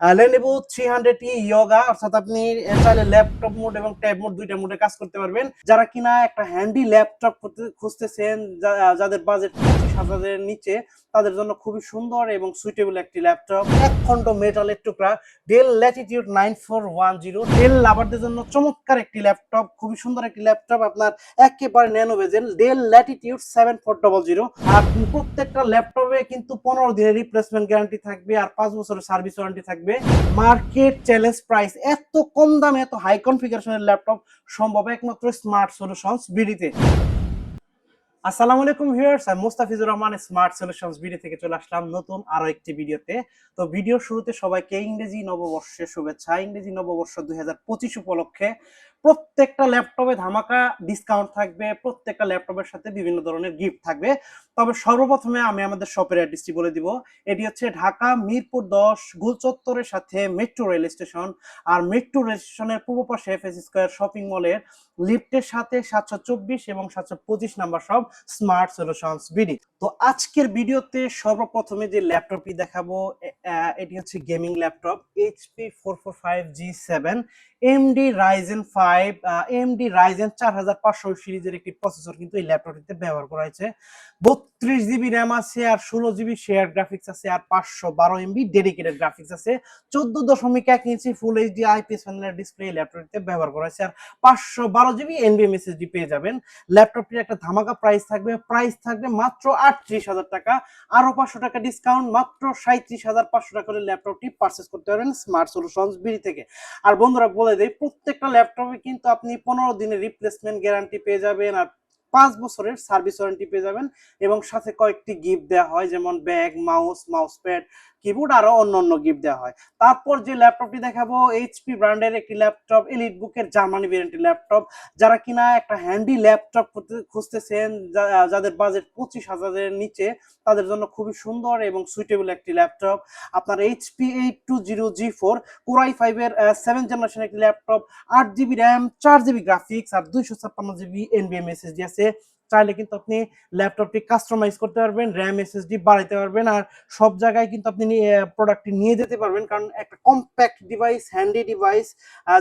Lenovo 300E yoga, অর্থাৎ আপনি চাইলে ল্যাপটপ মোড এবং ট্যাব মোড দুইটা মোডে কাজ করতে পারবেন। যারা কিনা একটা হ্যান্ডি ল্যাপটপ খুঁজতেছেন, যাদের বাজেট 25,000-এর নিচে, তাদের জন্য খুবই সুন্দর এবং সুইটেবল একটি ল্যাপটপ। এক খণ্ড মেটালের টুকরা ডেল ল্যাটিটিউড 9410, ডেল লাভারদের জন্য চমৎকার একটি ল্যাপটপ, খুবই সুন্দর একটি ল্যাপটপ। আপনার একেবারে ন্যানো বেজেল ডেল ল্যাটিটিউড 7400। আর প্রত্যেকটা ল্যাপটপে কিন্তু 15 দিনের রিপ্লেসমেন্ট গ্যারান্টি থাকবে আর 5 বছরের সার্ভিস ওয়ারেন্টি থাকবে। মার্কেট চ্যালেঞ্জ প্রাইস, এত কম দামে এত হাই কনফিগারেশনের ল্যাপটপ সম্ভব একমাত্র স্মার্ট সলিউশনস বিডিতে। আসসালামু আলাইকুম ভিউয়ার্স, আমি Mustafizur Rahman, smart solutions video থেকে চলে আসলাম নতুন আরো একটি ভিডিওতে। তো ভিডিওর শুরুতে সবাইকে ইংরেজি নববর্ষের শুভেচ্ছা। ইংরেজি নববর্ষ 2025 উপলক্ষে প্রত্যেকটা ল্যাপটপে ধামাকা ডিসকাউন্ট থাকবে, প্রত্যেকটা ল্যাপটপের সাথে বিভিন্ন ধরনের গিফট থাকবে। তবে সর্বপ্রথমে আমি আমাদের শপের অ্যাড্রেসটি বলে দিব। এটি হচ্ছে ঢাকা মিরপুর 10 গোল চত্বরের সাথে মেট্রো রেল স্টেশন। আর মেট্রো রেল স্টেশনের পূর্ব পাশে এফএস স্কয়ার শপিং মলের লিফটের সাথে 724 এবং 725 নাম্বার সব স্মার্ট সলিউশনস বিডি। তো আজকের ভিডিওতে সর্বপ্রথমে যে ল্যাপটপটি দেখাবো, এটি হচ্ছে gaming laptop HP 445G7 AMD Ryzen 5 AMD Ryzen 4500 সিরিজের একটি প্রসেসর কিন্তু এই ল্যাপটপটিতে ব্যবহার করা হয়েছে। 32GB র্যাম আছে আর 16GB শেয়ার গ্রাফিক্স আছে আর 512MB ডেডিকেটেড গ্রাফিক্স আছে। 14.1 ইঞ্চি ফুল এইচডি আইপিএস প্যানেলের ডিসপ্লে ল্যাপটপটিতে ব্যবহার করা হয়েছে আর 512GB NVMe SSD পেয়ে যাবেন। ল্যাপটপটির একটা ধামাকা প্রাইস থাকবে মাত্র 38,000 টাকা। আরো 500 টাকা ডিসকাউন্ট, মাত্র 37,500 টাকা করে ল্যাপটপটি পারচেজ করতে পারবেন স্মার্ট সলিউশনস বিডি থেকে। আর বন্ধুরা বলে দেই, প্রত্যেকটা ল্যাপটপে কিন্তু আপনি 15 দিনের রিপ্লেসমেন্ট গ্যারান্টি পেয়ে যাবেন আর 5 বছরের সার্ভিস ওয়ারেন্টি পেয়ে যাবেন এবং সাথে কয়েকটি গিফট দেওয়া হয়, যেমন ব্যাগ, মাউস প্যাড, কিবোর্ড আরো অন্যান্য গিফট দেওয়া হয়। তারপর যে ল্যাপটপটি দেখাবো, এইচপি ব্র্যান্ডের একটি ল্যাপটপ, এলিট বুকের জার্মানি ভেরিয়েন্টের ল্যাপটপ। যারা কিনা একটা হ্যান্ডি ল্যাপটপ খুঁজতেছেন, যাদের বাজেট 25,000-এর নিচে, তাদের জন্য খুবই সুন্দর এবং সুইটেবল একটি ল্যাপটপ। আপনার HP 820G4 Core i5 এর 7th জেনারেশন একটি laptop, 8GB RAM, 4GB graphics আর 256GB NVMe SSD আছে। চাইলে কিন্তু আপনি ল্যাপটপটি কাস্টমাইজ করতে পারবেন, র্যাম এসএসডি বাড়াইতে পারবেন আর সব জায়গায় কিন্তু আপনি প্রোডাক্টটি নিয়ে যেতে পারবেন, কারণ একটা কম্প্যাক্ট ডিভাইস, হ্যান্ডি ডিভাইস।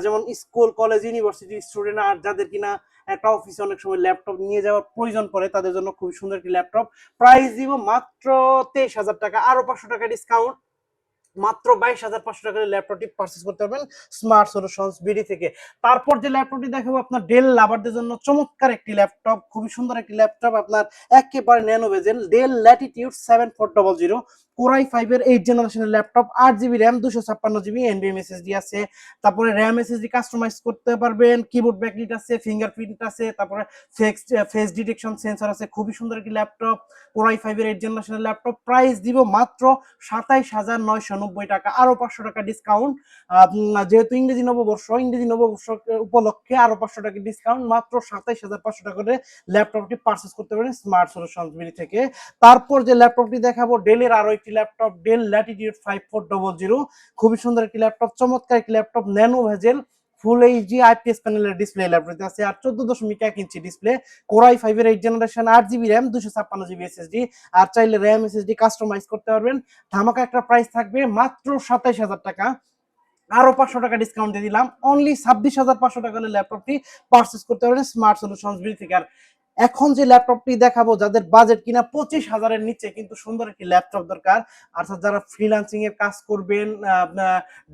যেমন স্কুল, কলেজ, ইউনিভার্সিটি স্টুডেন্ট আর যাদের কিনা একটা অফিসে অনেক সময় ল্যাপটপ নিয়ে যাওয়ার প্রয়োজন পড়ে, তাদের জন্য খুবই সুন্দর একটি ল্যাপটপ। প্রাইস দিব মাত্র 23,000 টাকা, আরো 500 টাকা ডিসকাউন্ট, মাত্র 22,500 টাকার ল্যাপটপটি পারচেজ করতে পারবেন স্মার্ট সলিউশনস বিডি থেকে। তারপর যে ল্যাপটপটি দেখাবো আপনার ডেল লাভারদের জন্য চমৎকার একটি ল্যাপটপ, খুবই সুন্দর একটি ল্যাপটপ। আপনার একেবারে ন্যানো বেজেল ডেল ল্যাটিটিউড 7400 Core i5 এর 8th জেনারেশনের laptop, 8GB RAM, 256GB NVMe SSD আছে। তারপরে র্যাম এসএসডি কাস্টমাইজ করতে পারবেন, কিবোর্ড ব্যাকলিট আছে, ফিঙ্গারপ্রিন্ট আছে, তারপরে ফেস ডিটেকশন সেন্সর আছে। খুবই সুন্দর একটি ল্যাপটপ, Core i5 এর 8th জেনারেশনের ল্যাপটপ। প্রাইস দিব মাত্র 27,990 টাকা, আরো 500 টাকা ডিসকাউন্ট। যেহেতু ইংরেজি নববর্ষ উপলক্ষে আরো 500 টাকা ডিসকাউন্ট, মাত্র 27,500 টাকা করে ল্যাপটপটি পারচেজ করতে পারেন স্মার্ট সলিউশনস বিডি থেকে। তারপর যে ল্যাপটপটি দেখাবো, ডেলের আরো একটি ল্যাপটপ, ডেল ল্যাটিটিউড 5400, খুবই সুন্দর একটি ল্যাপটপ, চমৎকার একটি ল্যাপটপ, ন্যানো ভেজেল ফুল এইচডি আইপিএস প্যানেলের ডিসপ্লে ল্যাপটপটি আছে আর 14.1 ইঞ্চি ডিসপ্লে। Core i5 এর 8th generation, 8GB RAM, 256GB SSD আর চাইলে র্যাম এসএসডি কাস্টমাইজ করতে পারবেন। ধামাকা একটা প্রাইস থাকবে মাত্র 27,000 টাকা, আরো 500 টাকা ডিসকাউন্ট দিয়ে দিলাম, অনলি 26,500 টাকা হলে ল্যাপটপটি পারচেজ করতে পারবেন স্মার্ট সলিউশনস বিডি থেকে। আর এখন যে ল্যাপটপটি দেখাবো, যাদের বাজেট কিনা 25,000-এর নিচে কিন্তু সুন্দর একটি ল্যাপটপ দরকার, অর্থাৎ যারা ফ্রিল্যান্সিং এর কাজ করবেন,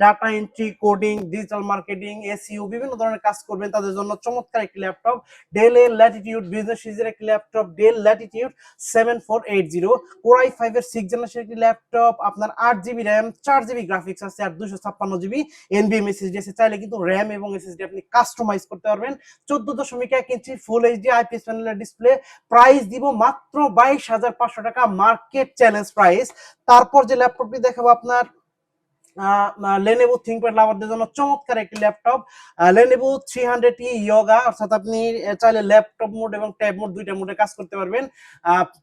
data entry, coding, digital marketing, SEO বিভিন্ন ধরনের কাজ করবেন, তাদের জন্য চমৎকার একটি ল্যাপটপ, ডেল এর ল্যাটিটিউড বিজনেস সিরিজের একটি laptop, del Latitude 7480 Core i5 এর 6th জেনারেশন একটি ল্যাপটপ। আপনার 8GB র্যাম, 4GB গ্রাফিক্স আছে আর 256GB NVMe SSD আছে। চাইলে কিন্তু র্যাম এবং এসএসডি আপনি কাস্টমাইজ করতে পারবেন। 14.1 ইঞ্চি ফুল এইচডি আইপিএস প্যানেলের ডিসপ্লে। প্রাইস দিব মাত্র 22,500 টাকা, মার্কেট চ্যালেঞ্জ প্রাইস। তারপর যে ল্যাপটপটি দেখাবো আপনার Lenovo ThinkPad লাভারদের জন্য চমৎকার একটি ল্যাপটপ, Lenovo 300E ইয়োগা, অর্থাৎ আপনি চাইলে ল্যাপটপ মোড এবং ট্যাব মোড দুইটা মোডে কাজ করতে পারবেন।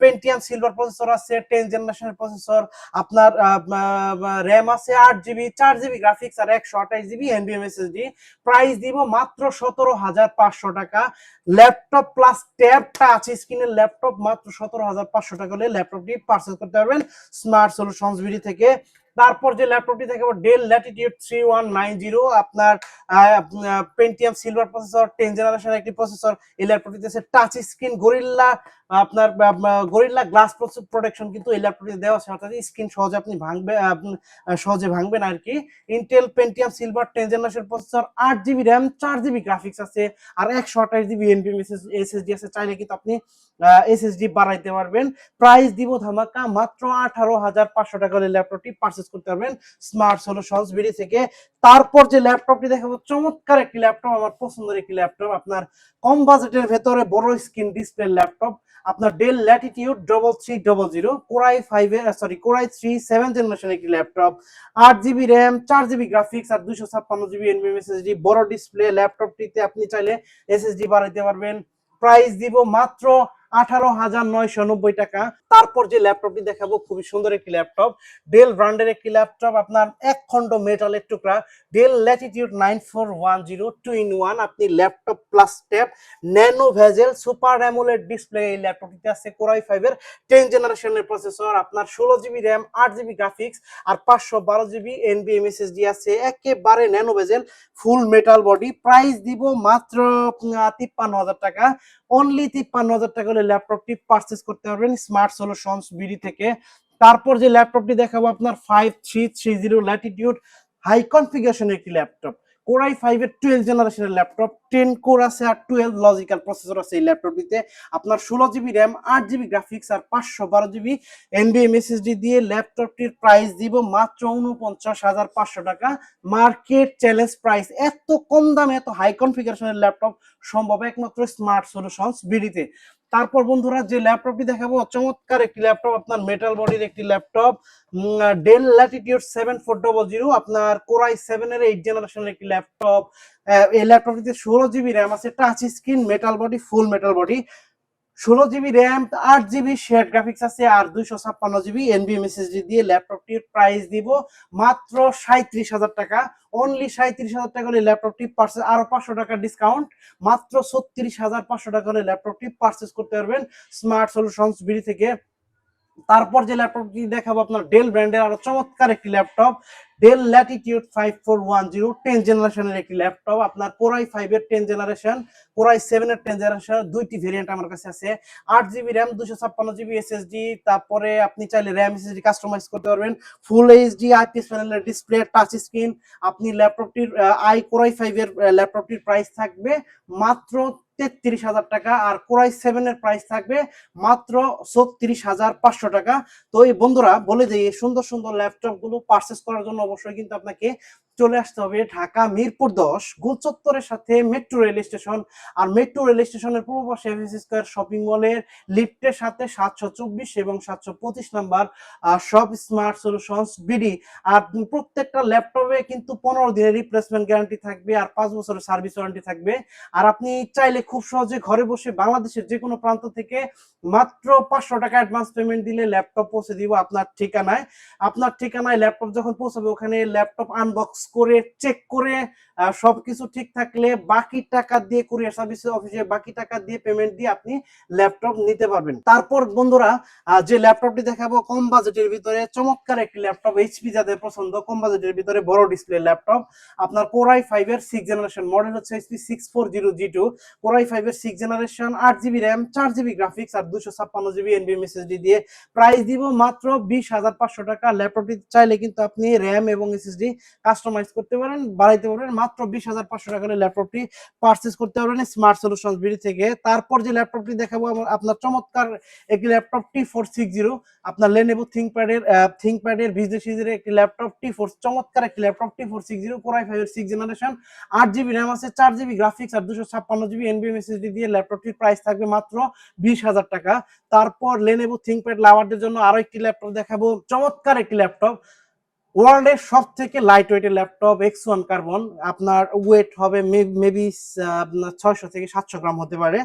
পেন্টিয়াম সিলভার প্রসেসর আছে, 10th জেনারেশনের প্রসেসর। আপনার র্যাম আছে 8GB, 4GB গ্রাফিক্স আর 128GB NVMe SSD। প্রাইস দিব মাত্র 17,500 টাকা, ল্যাপটপ প্লাস ট্যাব টাচ স্ক্রিনের ল্যাপটপ, মাত্র 17,500 টাকা হলে ল্যাপটপটি পারচেজ করতে পারবেন স্মার্ট সলিউশনস বিডি থেকে। তারপর যে ল্যাপটপটি দেখাবো ডেল ল্যাটিটিউড 3190, আপনার পেন্টিয়াম সিলভার প্রসেসর 10 জেনারেশন একটি প্রসেসর। এই ল্যাপটপটিতে আছে টাচ স্ক্রিন, গরিল্লা আপনার গরিল্লা গ্লাস প্রোটেকশন কিন্তু এই ল্যাপটপটিতে দেওয়া আছে, অর্থাৎ স্ক্রিন সহজে আপনি সহজে ভাঙবেন আর কি। Intel Pentium silver 10 generation processor, 8 GB RAM, 4 GB graphics আছে, আর 128 জিবি এনভিএম এসএসডি আছে। চাইলে কিন্তু আপনি এসএসডি বাড়াইতে পারবেন। প্রাইস দিব ধামাকা মাত্র 18,500 টাকা হলে ল্যাপটপটি পারচেজ করতে পারবেন স্মার্ট সলিউশনস বিডি থেকে। তারপর যে ল্যাপটপটি দেখাবো চমৎকার একটি ল্যাপটপ, আমার পছন্দের একটি ল্যাপটপ, আপনার কম বাজেটের ভেতরে বড় স্ক্রিন ডিসপ্লে ল্যাপটপ, আপনার ডেল ল্যাটিটিউড 3300 কোরাই 3 7 জেনারেশন একটি laptop, 8 GB RAM, 4 GB graphics আর 256 জিবি এনভিএম এসএসডি, বড় ডিসপ্লে। ল্যাপটপটিতে আপনি চাইলে এসএসডি বাড়াইতে পারবেন। প্রাইস দিব মাত্র 18,990 টাকা। তারপর যে ল্যাপটপটি দেখাবো খুবই সুন্দর একটি ল্যাপটপ, ডেল ব্র্যান্ডের একটি ল্যাপটপ, আপনার এক খণ্ড মেটালের টুকরা, ডেল ল্যাটিটিউড 9410 2-in-1, আপনি laptop plus tab, nano bezel super AMOLED display. এই ল্যাপটপটিতে আছে কোরাই 5 এর 10 জেনারেশনের প্রসেসর, আপনার 16 জিবি র্যাম, 8 জিবি গ্রাফিক্স আর 512 জিবি এনভিএম এসএসডি আছে, একেবারে ন্যানো ভেজেল ফুল মেটাল বডি। প্রাইস দিব মাত্র 53,000 টাকা। অনলি 53,000 টাকা হলে ল্যাপটপটি পারচেজ করতে পারবেন স্মার্ট সলিউশনস বিডি থেকে। তারপর যে ল্যাপটপটি দেখাবো আপনার 5330 ল্যাটিটিউড হাই কনফিগারেশনের একটি ল্যাপটপ, কোরাই 5 এর 12 জেনারেশনের ল্যাপটপ, 10 কোর আছে আর 12 লজিক্যাল প্রসেসর আছে এই ল্যাপটপটিতে। আপনার 16 জিবি র্যাম, 8 জিবি গ্রাফিক্স আর 512 জিবি এনভিএম এসএসডি দিয়ে ল্যাপটপটির প্রাইস দিব মাত্র 49,500 টাকা। মার্কেট চ্যালেঞ্জ প্রাইস, এত কম দামে এত হাই কনফিগারেশনের ল্যাপটপ সম্ভব একমাত্র স্মার্ট সলিউশনস বিডিতে। তারপর বন্ধুরা যে ল্যাপটপটি দেখাবো চমৎকার একটি ল্যাপটপ, আপনার মেটাল বডির একটি ল্যাপটপ, ডেল ল্যাটিটিউড 7400, আপনার কোরাই 7 এর 8 জেনারেশনের একটি ল্যাপটপ। এই ল্যাপটপটিতে 16 জিবি র্যাম আছে, টাচ স্ক্রিন, মেটাল বডি, ফুল metal body, 16 GB RAM, 8 GB share graphics আছে আর 256 জিবি এনভিএম এসএসডি দিয়ে ল্যাপটপটির প্রাইস দিব মাত্র 37,000 টাকা। অনলি 37,000 টাকা হলে ল্যাপটপটি পারচেজ, আরো 500 টাকা ডিসকাউন্ট, মাত্র 36,500 টাকা হলে ল্যাপটপটি পারচেজ করতে পারবেন স্মার্ট সলিউশনস বিডি থেকে। তারপর যে ল্যাপটপটি দেখাবো আপনার ডেল ব্র্যান্ডের আরো চমৎকার একটি ল্যাপটপ, ডেল ল্যাটিটিউড 5410 10 জেনারেশনের একটি ল্যাপটপ, আপনার কোরাই 5 এর 10 জেনারেশন, কোরাই 7 এর 10 জেনারেশন, দুইটি ভেরিয়েন্ট আমার কাছে আছে। 8 জিবি র্যাম, 256 জিবি এসএসডি, তারপরে আপনি চাইলে র্যাম এসএসডি কাস্টমাইজ করতে পারবেন, ফুল এইচডি আইপিএস প্যানেলের ডিসপ্লে, টাচ স্ক্রিন। আপনি ল্যাপটপটির কোরাই 5 এর ল্যাপটপটির প্রাইস থাকবে মাত্র 33,000 টাকা, আর কোরাই 7 এর প্রাইস থাকবে মাত্র 36,500 টাকা। তো এই বন্ধুরা বলে দিই, এই সুন্দর সুন্দর ল্যাপটপ গুলো পারচেস করার জন্য অবশ্যই কিন্তু আপনাকে চলে আসতে হবে ঢাকা মিরপুর 10 গোলচত্বরের সাথে মেট্রো রেল স্টেশন, আর মেট্রো রেল স্টেশনের পূর্ব পাশে এফএস স্কয়ার শপিং মলের লিফটের সাথে 724 এবং 725 নাম্বার সব স্মার্ট সলিউশনস বিডি। আর প্রত্যেকটা ল্যাপটপে কিন্তু 15 দিনের রিপ্লেসমেন্ট গ্যারান্টি থাকবে আর 5 বছরের সার্ভিস ওয়ারেন্টি থাকবে। আর আপনি চাইলে খুব সহজে ঘরে বসে বাংলাদেশের যে কোনো প্রান্ত থেকে মাত্র 500 টাকা অ্যাডভান্স পেমেন্ট দিলে ল্যাপটপ পৌঁছে দিব আপনার ঠিকানায়। আপনার ঠিকানায় ল্যাপটপ যখন পৌঁছাবে, ওখানে ল্যাপটপ আনবক্স করে চেক করে সবকিছু ঠিক থাকলে বাকি টাকা দিয়ে কুরিয়ার সার্ভিস অফিসে বাকি টাকা দিয়ে পেমেন্ট দিয়ে আপনি ল্যাপটপ নিতে পারবেন। তারপর বন্ধুরা যে ল্যাপটপটি দেখাবো কম বাজেটের ভিতরে চমৎকার একটি ল্যাপটপ, এইচপি যাদের পছন্দ, কম বাজেটের ভিতরে বড় ডিসপ্লে ল্যাপটপ, আপনার কোরাই 5 এর 6 জেনারেশন, মডেল হচ্ছে এইচপি 640G2, কোরাই 5 এর 6 generation, 8 GB RAM, 4 GB graphics আর 256 জিবি এনভিএম এসএসডি দিয়ে প্রাইস দিব মাত্র 20,500 টাকা। ল্যাপটপটি চাইলে কিন্তু আপনি র্যাম এবং এসএসডি কাস্টমাইজ করতে পারেন, বাড়াইতে পারবেন, মাত্র 20,500 টাকা ল্যাপটপটি পারচেজ করতে পারবেন স্মার্ট সলিউশনস বিডি থেকে। তারপর যে ল্যাপটপটি দেখাবো আপনার চমৎকার একটি ল্যাপটপ T460, আপনার লেনোভো থিংকপ্যাডের বিজনেস সিরিজের একটি ল্যাপটপ T4, চমৎকার একটি ল্যাপটপ T460 কোরাই 5 এর 6 জেনারেশন, 8 জিবি র্যাম আছে, 4 জিবি গ্রাফিক্স আর 256 জিবি এনভিএম এসএসডি দিয়ে ল্যাপটপটির প্রাইস থাকবে মাত্র 20,000 টাকা। তারপর লেনোভো থিংকপ্যাড লাভারদের জন্য আরো একটি ল্যাপটপ দেখাবো, চমৎকার একটি ল্যাপটপ, ওয়ার্ল্ডের সব থেকে লাইট ওয়েটের ল্যাপটপ X1 কার্বন, আপনার ওয়েট হবে মেবি 600 থেকে 700 গ্রাম হতে পারে।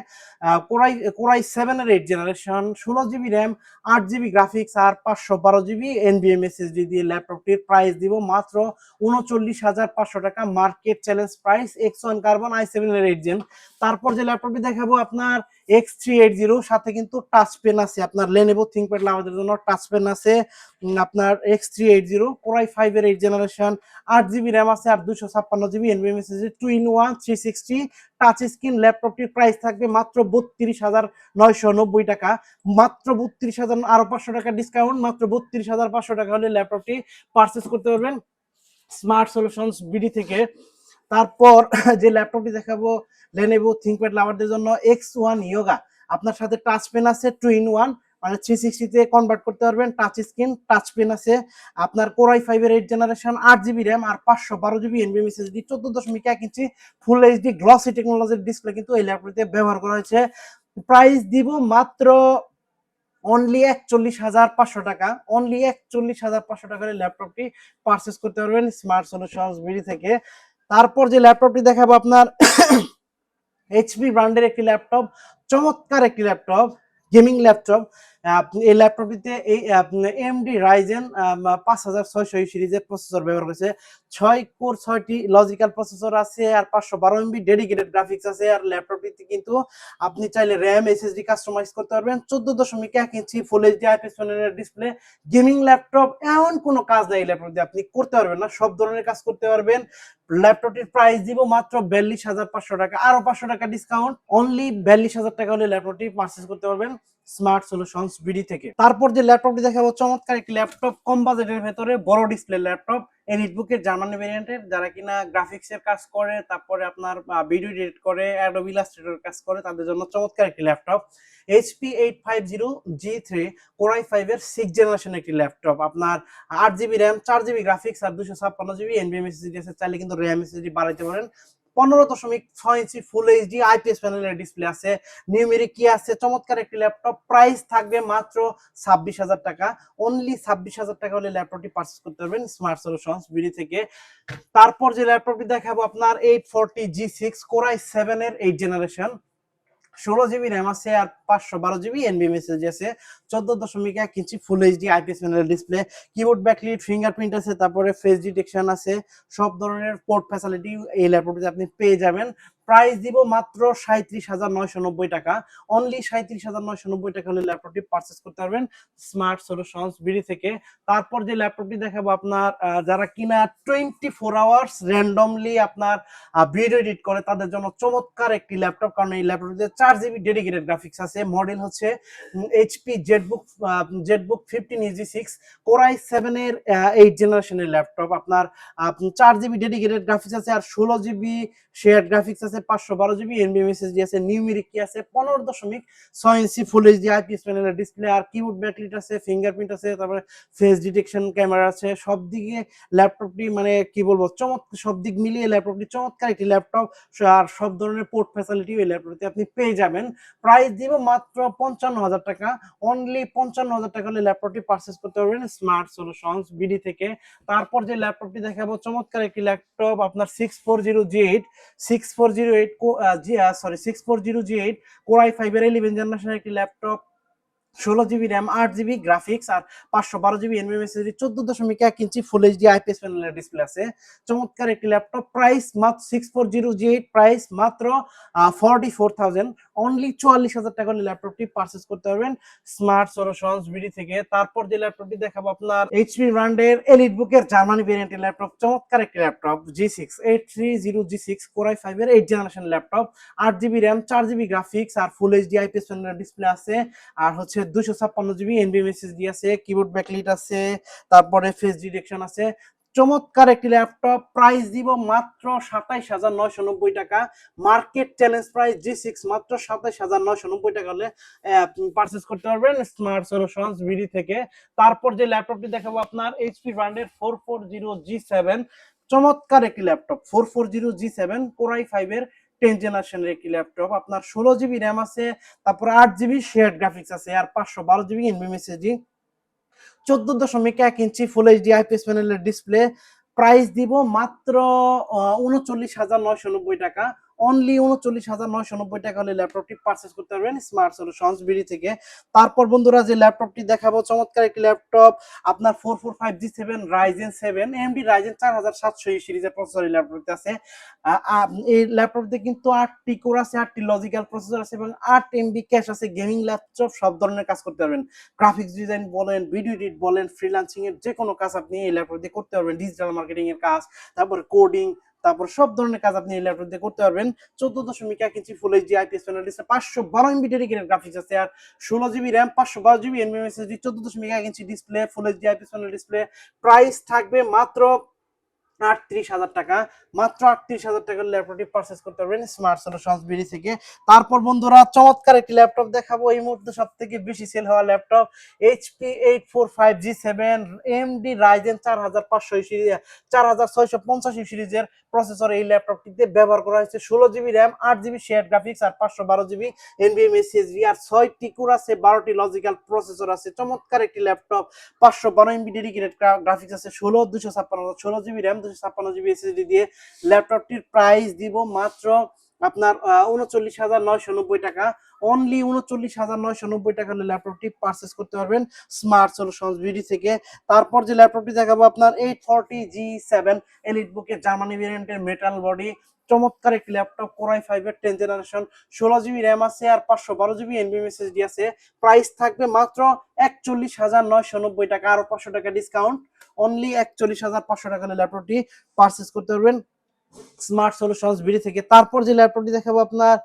কোরাই 7 এর 8 generation, 16 GB RAM, 8 GB graphics আর 512 জিবি এনভিএম এসএসডি দিয়ে ল্যাপটপটির প্রাইস দিব মাত্র 39,500 টাকা। Market challenge price, X1 carbon i7 এর 8 জেন। তারপর যে ল্যাপটপটি দেখাবো আপনার X380 সাথে কিন্তু টাচ পেন আছে, আপনার Lenovo ThinkPad লাভারদের জন্য টাচ পেন আছে। আপনার X380 Core i5 এর 8 জেনারেশন, 8GB RAM আছে আর 256GB NVMe 2-in-1 360 touch screen. ল্যাপটপটির প্রাইস থাকবে মাত্র 32,990 টাকা, মাত্র 32,000, আরো 500 টাকা ডিসকাউন্ট, মাত্র 32,500 টাকা হলে ল্যাপটপটি পারচেজ করতে পারবেন স্মার্ট সলিউশনস বিডি থেকে। তারপর যে ল্যাপটপটি দেখাবো Lenovo ThinkPad লাভারদের জন্য X1 Yoga, আপনার সাথে টাচ পেন আছে 2-in-1, মানে 360 তে কনভার্ট করতে পারবেন, টাচ স্ক্রিন টাচ পেন আছে। আপনার Core i5 এর 8 জেনারেশন, 8GB RAM আর 512GB NVMe SSD, 14.1 inch full HD glossy টেকনোলজির ডিসপ্লে কিন্তু এই ল্যাপটপটিতে ব্যবহার করা হয়েছে। প্রাইস দিব মাত্র অনলি 41,500 টাকা, অনলি 41,500 টাকার ল্যাপটপটি পারচেজ করতে পারবেন স্মার্ট সলিউশনস বিডি থেকে। তারপর যে ল্যাপটপটি দেখাবো আপনার এইচপি ব্র্যান্ডের একটি ল্যাপটপ, চমৎকার একটি ল্যাপটপ, গেমিং ল্যাপটপ। এই ল্যাপটপটিতে এই AMD Ryzen 5600 সিরিজের প্রসেসর ব্যবহার করেছে, 6 কোর 6টি লজিক্যাল প্রসেসর আছে আর 512 MB ডেডিকেটেড গ্রাফিক্স আছে। আর ল্যাপটপটিতে কিন্তু আপনি চাইলে RAM SSD কাস্টমাইজ করতে পারবেন। 14.1 ইঞ্চি ফুল এইচডি আইপিএস প্যানেলের ডিসপ্লে, গেমিং ল্যাপটপ, এমন কোনো কাজ নাই এই ল্যাপটপ দিয়ে আপনি করতে পারবেন না, সব ধরনের কাজ করতে পারবেন। ল্যাপটপটির প্রাইস দিব মাত্র 42,500 টাকা, আরো 500 টাকা ডিসকাউন্ট, অনলি 42,000 টাকা হলে ল্যাপটপটি পারচেজ করতে পারবেন স্মার্ট সলিউশনস বিডি থেকে। তারপর যে ল্যাপটপটি দেখাবো চমৎকার একটি ল্যাপটপ, কম বাজেটের ভেতরে বড় ডিসপ্লে ল্যাপটপ, এলিটবুকের জার্মানি ভেরিয়েন্টের, যারা কিনা গ্রাফিক্স এর কাজ করে, তারপরে আপনার ভিডিও এডিট করে, অ্যাডোবি ইলাস্ট্রেটর কাজ করে, তাদের জন্য চমৎকার একটি laptop. HP 850 G3 Core i5 এর 6 জেনারেশন একটি ল্যাপটপ, আপনার 8GB RAM, 4GB গ্রাফিক্স আর 256GB NVMe SSD আছে, চাইলে কিন্তু RAM SSD বাড়াইতে পারেন। 15.6 ইঞ্চি ফুল এইচডি আইপিএস প্যানেলের ডিসপ্লে আছে, নিউমেরিক কি আছে, চমৎকার একটি ল্যাপটপ। প্রাইস থাকবে মাত্র 26,000 টাকা, অনলি 26,000 টাকা হলে ল্যাপটপটি পারচেজ করতে পারবেন স্মার্ট সলিউশনস বিডি থেকে। তারপর যে ল্যাপটপটি দেখাবো আপনার 840 G6 Core i7 এর 8 জেনারেশন, 16GB RAM আছে আর 512GB NVMe SSD আছে, 14.1 ইঞ্চি ফুল এইচডি আইপিএস প্যানেলের ডিসপ্লে, কিবোর্ড ব্যাকলিট, ফিঙ্গারপ্রিন্ট আছে, তারপরে ফেস ডিটেকশন আছে, সব ধরনের পোর্ট ফ্যাসিলিটি এই ল্যাপটপটিতে আপনি পেয়ে যাবেন। প্রাইস দিব মাত্র 37,990 টাকা, অনলি 37,990 টাকা হলে ল্যাপটপটি পারচেজ করতে পারবেন স্মার্ট সলিউশনস বিডি থেকে। তারপর যে ল্যাপটপটি দেখাবো আপনার যারা কিনা 24 আওয়ার্স র্যান্ডমলি আপনার ভিডিও এডিট করে, তাদের জন্য চমৎকার একটি ল্যাপটপ, কারণ এই ল্যাপটপটিতে 4GB ডেডিকেটেড গ্রাফিক্স আছে। মডেল হচ্ছে HP Jetbook 15EG6 Core i7 এর 8 জেনারেশনের ল্যাপটপ, আপনার 4GB ডেডিকেটেড গ্রাফিক্স আছে আর 16GB শেয়ার গ্রাফিক্স আছে, 512GB NVMe SSD আছে, নিউমেরিক কি আছে, 15.6 ইঞ্চি ফুল এইচডি আইপিএস প্যানেলের ডিসপ্লে আর কিবোর্ড ব্যাকলিট আছে, ফিঙ্গারপ্রিন্ট আছে, তারপরে ফেস ডিটেকশন ক্যামেরা আছে। সব দিকে ল্যাপটপটি মানে কি বলবো, চমৎকার, সব দিক মিলিয়ে ল্যাপটপটি চমৎকার একটি ল্যাপটপ আর সব ধরনের পোর্ট ফ্যাসিলিটি এই ল্যাপটপটিতে আপনি পেয়ে যাবেন। প্রাইস দিব মাত্র 55,000 টাকা, অনলি 55,000 টাকা হলে ল্যাপটপটি পারচেজ করতে পারবেন স্মার্ট সলিউশনস বিডি থেকে। তারপর যে ল্যাপটপটি দেখাবো চমৎকার একটি ল্যাপটপ, আপনার 640G8 640G8 Core i5 এর 11 জেনারেশনের একটি laptop, 16GB RAM, 8GB graphics আর 512GB NVMe SSD, 14.1 inch full HD IPS প্যানেলের ডিসপ্লে আছে, চমৎকার একটি ল্যাপটপ। প্রাইস মাত্র 640G8, প্রাইস মাত্র 44,000, অনলি 44,000 টাকা হলে ল্যাপটপটি পারচেজ করতে পারবেন স্মার্ট সলিউশনস বিডি থেকে। তারপর যে ল্যাপটপটি দেখাবো আপনার এইচপি ব্র্যান্ডের এলিটবুকের জার্মানি ভেরিয়েন্টের ল্যাপটপ, চমৎকার একটি laptop, G6 830G6 Core i5 এর 8 generation laptop, 8GB RAM, 4GB graphics আর ফুল এইচডি আইপিএস প্যানেলের ডিসপ্লে আছে, আর হচ্ছে 256GB NVMe SSD আছে, কিবোর্ড ব্যাকলিট আছে, তারপরে ফেস ডিটেকশন আছে, চমৎকার একটি ল্যাপটপ। প্রাইস দিব মাত্র 27,990 টাকা, মার্কেট চ্যালেঞ্জ প্রাইস G6 মাত্র 27,990 টাকা হলে পারচেজ করতে পারবেন স্মার্ট সলিউশনস বিডি থেকে। তারপর যে ল্যাপটপটি দেখাবো আপনার এইচপি ব্র্যান্ডের 440G7, চমৎকার একটি ল্যাপটপ, 440G7 Core i5 এর 10 জেনারেশনের একটি ল্যাপটপ, আপনার 16GB RAM আছে, তারপর 8GB শেয়ার গ্রাফিক্স আছে আর 512GB NVMe SSD, 14.1 inch full HD IPS প্যানেলের ডিসপ্লে। প্রাইস দিব মাত্র 39,990 টাকা, অনলি 39,990 টাকা হলে ল্যাপটপটি পারচেজ করতে পারবেন স্মার্ট সলিউশনস বিডি থেকে। তারপর বন্ধুরা যে ল্যাপটপটি দেখাবো, চমৎকার একটি ল্যাপটপ, আপনার 445G7 Ryzen 7 AMD Ryzen 4700 সিরিজের প্রসেসর এই ল্যাপটপটি আছে। এই ল্যাপটপতে কিন্তু 8টি কোর আছে, 8টি লজিক্যাল প্রসেসর আছে এবং 8 MB ক্যাশ আছে। গেমিং ল্যাপটপ, সব ধরনের কাজ করতে পারবেন। গ্রাফিক্স ডিজাইন বলেন, ভিডিও এডিট বলেন, ফ্রিল্যান্সিং এর যে কোনো কাজ আপনি এই ল্যাপটপ দিয়ে করতে পারবেন। ডিজিটাল মার্কেটিং এর কাজ, তারপর কোডিং, তারপর সব ধরনের কাজ আপনি এই ল্যাপটপ দিয়ে করতে পারবেন। 14.1 inch full HD IPS panel display, 512 MB dedicated graphics আছে, আর 16GB RAM, 512GB NVMe SSD, 14.1 inch display, full HD IPS panel display. Price থাকবে মাত্র 38,000 টাকা। মাত্র 38,000 টাকার ল্যাপটপটি পারচেজ করতে পারবেন স্মার্ট সলিউশনস বিডি থেকে। তারপর বন্ধুরা চমৎকার একটি ল্যাপটপ দেখাবো, এই মুহূর্তে সব থেকে বেশি সেল হওয়া laptop HP 845G7 AMD Ryzen 4650 সিরিজের প্রসেসর এই ল্যাপটপটিতে ব্যবহার করা হয়েছে। 16GB RAM, 8GB share graphics আর 512GB NVMe SSD, আর 6টি কোর আছে, 12টি লজিক্যাল প্রসেসর আছে। চমৎকার একটি ল্যাপটপ, 512 MB ডেডিকেটেড গ্রাফিক্স আছে, 16GB র্যাম, 256GB SSD দিয়ে ল্যাপটপটির প্রাইস দিব মাত্র আপনার 39,990 টাকা। অনলি 39,990 টাকা হলে ল্যাপটপটি পারচেজ করতে পারবেন স্মার্ট সলিউশনস বিডি থেকে। তারপর যে ল্যাপটপটি দেখাবো আপনার 840G7 এলিট বুকের জার্মানি ভেরিয়েন্টের মেটাল বডি, চমৎকার একটি ল্যাপটপ, কোর i5 এর 10th জেনারেশন, 16GB র্যাম আছে আর 512GB NVMe SSD আছে। প্রাইস থাকবে মাত্র 41,990 টাকা, আরো 500 টাকা ডিসকাউন্ট। অনলি 41,500 টাকা হলে ল্যাপটপটি পারচেজ করতে পারবেন স্মার্ট সলিউশনস বিডি থেকে। তারপর যে ল্যাপটপটি দেখাবো আপনার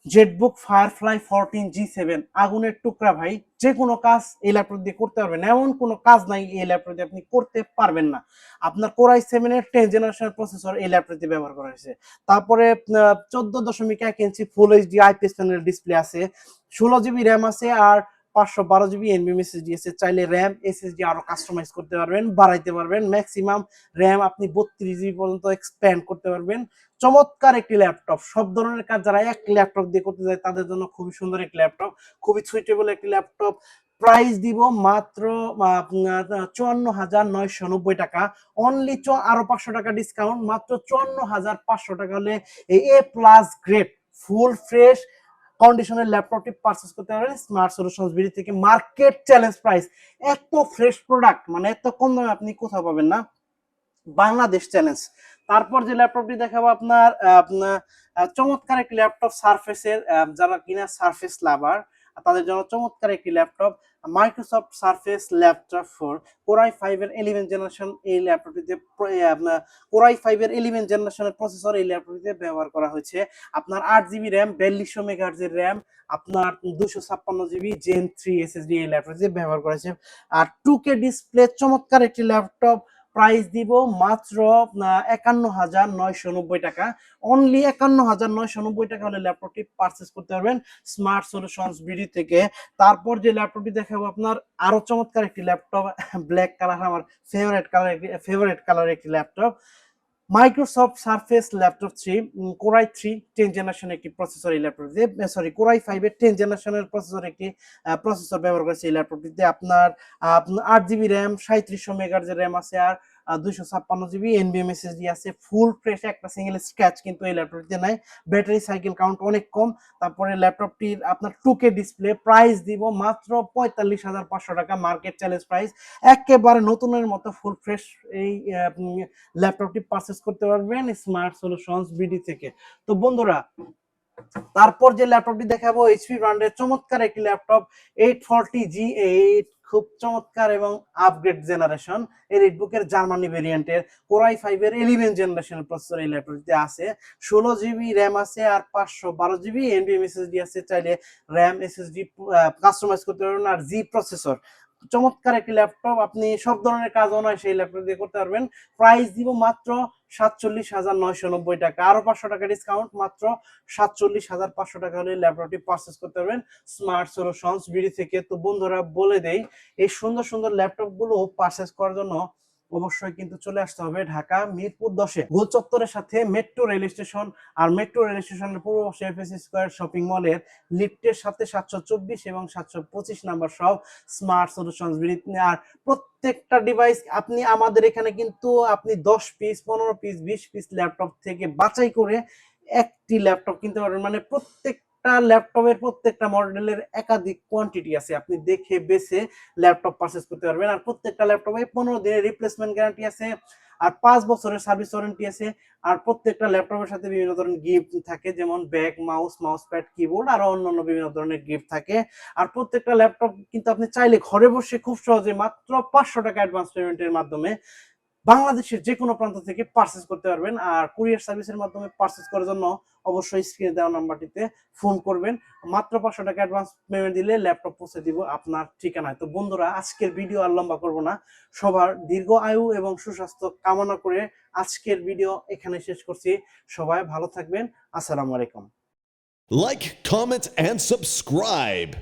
জেটবুক ফায়ারফ্লাই 14G7, আগুনের টুকরা ভাই, যে কোনো কাজ এই ল্যাপটপ দিয়ে করতে পারবেন, এমন কোনো কাজ নাই এই ল্যাপটপ দিয়ে আপনি করতে পারবেন না। আপনার কোর i7 এর 10th জেনারেশনের প্রসেসর এই ল্যাপটপ দিয়ে ব্যবহার করা হয়েছে। তারপরে 14.1 inch full HD IPS panel display আছে, 16GB র্যাম আছে আর 512GB NVMe SSD আছে। চাইলে র্যাম এসএসডি আরো কাস্টমাইজ করতে পারবেন, বাড়াইতে পারবেন। ম্যাক্সিমাম র্যাম আপনি 32GB পর্যন্ত এক্সপ্যান্ড করতে পারবেন। চমৎকার একটি ল্যাপটপ, সব ধরনের কাজ যারা এক ল্যাপটপ দিয়ে করতে যায় তাদের জন্য খুবই সুন্দর একটি ল্যাপটপ, খুবই সুইটেবল একটি ল্যাপটপ। প্রাইস দিব মাত্র আপনার 54,990 টাকা। অনলি আরো 500 টাকা ডিসকাউন্ট, মাত্র 54,500 টাকা হলে এই A+ গ্রেড ফুল ফ্রেশ কন্ডিশনের ল্যাপটপটি পারচেজ করতে পারবেন স্মার্ট সলিউশনস বিডি থেকে। মার্কেট চ্যালেঞ্জ প্রাইস, এত ফ্রেশ প্রোডাক্ট মানে এত কম দামে আপনি কোথাও পাবেন না, বাংলাদেশ চ্যালেঞ্জ। তারপর যে ল্যাপটপটি দেখাবো আপনার চমৎকার একটি ল্যাপটপ সারফেসের, যারা কিনা সারফেস লাভার তাদের জন্য চমৎকার একটি laptop, Microsoft surface laptop 4 core i5 এর 11th জেনারেশন। এই ল্যাপটপটিতে কোর i5 এর 11th জেনারেশনের প্রসেসর এই ল্যাপটপটিতে ব্যবহার করা হয়েছে। আপনার 8GB র্যাম, 4200 মেগাহার্জের র্যাম, আপনার 256GB Gen 3 SSD এই ল্যাপটপটিতে ব্যবহার করা হয়েছে। আর 2K ডিসপ্লে, চমৎকার একটি ল্যাপটপ। প্রাইস দিব মাত্র 51,990 টাকা। অনলি 51,990 টাকা হলে ল্যাপটপটি পারচেজ করতে পারবেন স্মার্ট সলিউশনস বিডি থেকে। তারপর যে ল্যাপটপটি দেখাবো আপনার আরো চমৎকার একটি ল্যাপটপ, ব্ল্যাক কালার, আমার ফেভারিট কালার একটি laptop, Microsoft surface laptop 3 core i3 10th generation একটি প্রসেসর এই ল্যাপটপটিতে, সরি কোর i5 এর 10th জেনারেশনের প্রসেসর একটি প্রসেসর ব্যবহার করেছে এই ল্যাপটপটিতে। আপনার 8GB র্যাম, 3700 মেগাহার্জের র্যাম আছে আর 256GB NVMe SSD আছে। ফুল ফ্রেশ, একটা সিঙ্গেল স্ক্র্যাচ কিন্তু এই ল্যাপটপটিতে নাই। ব্যাটারি সাইকেল কাউন্ট অনেক কম। তারপরে ল্যাপটপটির আপনার 2K ডিসপ্লে। প্রাইস দিব মাত্র 45,500 টাকা, মার্কেট চ্যালেঞ্জ প্রাইস। একেবারে নতুনের মতো ফুল ফ্রেশ এই ল্যাপটপটি পারচেজ করতে পারবেন স্মার্ট সলিউশনস বিডি থেকে। তো বন্ধুরা তারপর যে ল্যাপটপটি দেখাবো এইচপি ব্র্যান্ডের চমৎকার একটি ল্যাপটপ 840G8, খুব চমৎকার এবং আপগ্রেড জেনারেশন এলিট বুকের জার্মানি ভেরিয়েন্টের কোর i5 এর 11th জেনারেশনের প্রসেসর এই ল্যাপটপটিতে আছে। 16GB র্যাম আছে আর 512GB NVMe SSD আছে। চাইলে র্যাম এসএসডি কাস্টমাইজ করতে পারবেন। আর জি প্রসেসর, চমৎকার একটি ল্যাপটপ, আপনি সব ধরনের কাজ অনায়াসে এই ল্যাপটপ দিয়ে করতে পারবেন। প্রাইস দিব মাত্র 47,990 টাকা, আরো 500 টাকা ডিসকাউন্ট, মাত্র 47,500 টাকা হলে ল্যাপটপটি পারচেজ করতে পারবেন স্মার্ট সলিউশনস বিডি থেকে। তো বন্ধুরা বলে দেই, এই সুন্দর সুন্দর ল্যাপটপ গুলো পারচেজ করার জন্য অবশ্যই কিন্তু চলে আসতে হবে ঢাকা মিরপুর 10-এ গোল চত্বরের সাথে মেট্রো রেল স্টেশন, আর মেট্রো রেল স্টেশনের পূর্ব পাশে এফএসসি স্কয়ার শপিং মলের লিফটের সাথে 724 এবং 725 নাম্বার সব স্মার্ট সলিউশনস বিডি। আর প্রত্যেকটা ডিভাইস আপনি আমাদের এখানে কিন্তু আপনি 10 পিস, 15 পিস, 20 পিস ল্যাপটপ থেকে বাছাই করে একটি ল্যাপটপ কিনতে পারবেন। মানে প্রত্যেকটা ল্যাপটপের প্রত্যেকটা মডেলের একাধিক কোয়ান্টিটি আছে, আপনি দেখে বেছে ল্যাপটপ পারচেজ করতে পারবেন। আর প্রত্যেকটা ল্যাপটপে 15 দিনের রিপ্লেসমেন্ট গ্যারান্টি আছে, আর 5 বছরের সার্ভিস ওয়ারেন্টি আছে। আর প্রত্যেকটা ল্যাপটপের সাথে বিভিন্ন ধরনের গিফট থাকে, যেমন bag, mouse, mouse pad, keyboard আর অন্যান্য বিভিন্ন ধরনের গিফট থাকে। আর প্রত্যেকটা ল্যাপটপ কিন্তু আপনি চাইলে ঘরে বসে খুব সহজে মাত্র 500 টাকা অ্যাডভান্স পেমেন্টের মাধ্যমে বাংলাদেশের যে কোনো প্রান্ত থেকে পারচেজ করতে পারবেন। আর কুরিয়ার সার্ভিসের মাধ্যমে পারচেজ করার জন্য অবশ্যই স্ক্রিনে দেওয়া নাম্বারটিতে ফোন করবেন। মাত্র 500 টাকা অ্যাডভান্স পেমেন্ট দিলে ল্যাপটপ পৌঁছে দিব আপনার ঠিকানায়। তো বন্ধুরা, আজকের ভিডিও আর লম্বা করব না, সবার দীর্ঘ আয়ু এবং সুস্বাস্থ্য কামনা করে আজকের ভিডিও এখানে শেষ করছি। সবাই ভালো থাকবেন। আসসালামু আলাইকুম। Like, comment, and subscribe.